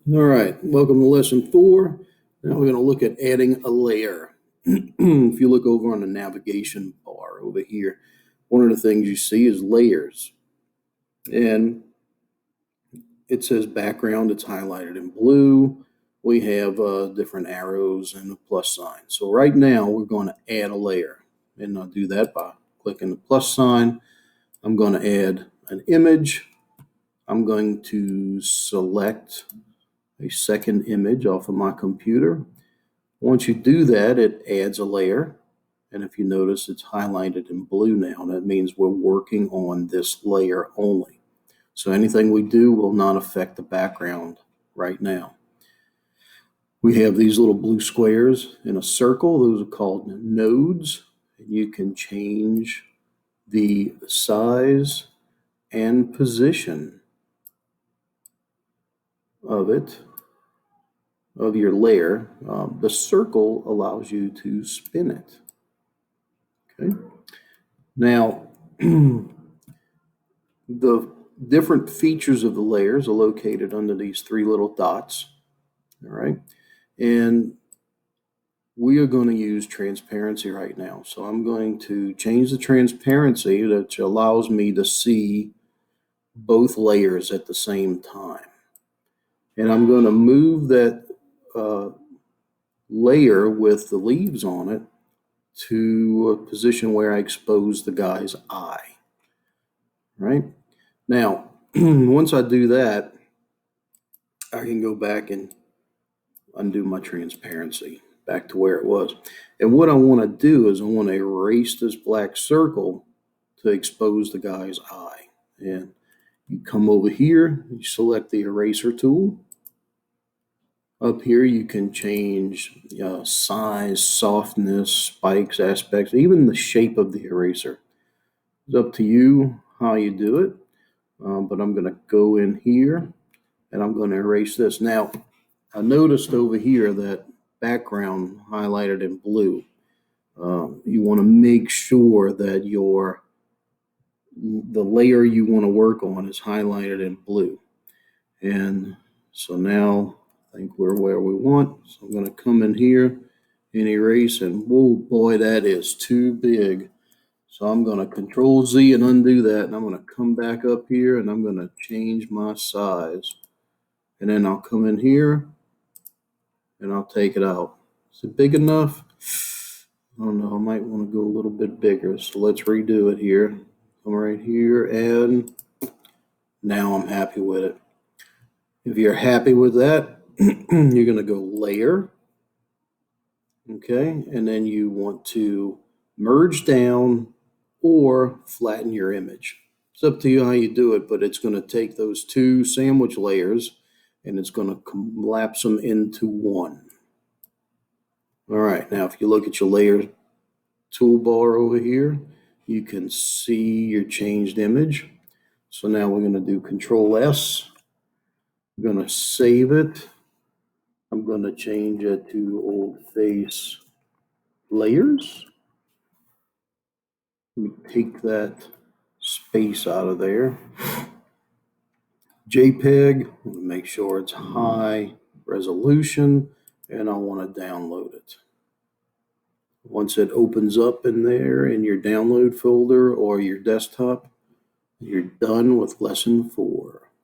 All right, welcome to lesson 4. Now we're going to look at adding a layer. If you look over on the navigation bar over here, one of the things you see is layers. And it says background, it's highlighted in blue. We have different arrows and a plus sign. So right now we're going to add a layer. And I'll do that by clicking the plus sign. I'm going to add an image. I'm going to select a second image off of my computer. Once you do that, it adds a layer. And if you notice, it's highlighted in blue now. That means we're working on this layer only. So anything we do will not affect the background right now. We have these little blue squares in a circle. Those are called nodes. And you can change the size and position of it, of your layer. The circle allows you to spin it. Okay. Now, the different features of the layers are located under these three little dots. All right. And we are going to use transparency right now. So I'm going to change the transparency, that allows me to see both layers at the same time. And I'm going to move that layer with the leaves on it to a position where I expose the guy's eye. Right? Now, once I do that, I can go back and undo my transparency back to where it was. And what I want to do is I want to erase this black circle to expose the guy's eye. And you come over here, you select the eraser tool. Up here, you can change size, softness, spikes, aspects, even the shape of the eraser. It's up to you how you do it. But I'm going to go in here and I'm going to erase this. Now, I noticed over here that background highlighted in blue. You want to make sure that the layer you want to work on is highlighted in blue. And so now I think we're where we want. So I'm going to come in here and erase, and whoa, boy, that is too big. So I'm going to Control Z and undo that, and I'm going to come back up here and I'm going to change my size. And then I'll come in here and I'll take it out. Is it big enough? I don't know, I might want to go a little bit bigger. So let's redo it here. Come right here, and now I'm happy with it. If you're happy with that, you're going to go layer. Okay, and then you want to merge down or flatten your image. It's up to you how you do it, but it's going to take those two sandwich layers and it's going to collapse them into one. All right, now if you look at your layer toolbar over here, you can see your changed image. So now we're going to do Control S. We're going to save it. I'm going to change it to Old Face Layers. Let me take that space out of there. JPEG, make sure it's high resolution, and I want to download it. Once it opens up in there in your download folder or your desktop, you're done with lesson 4.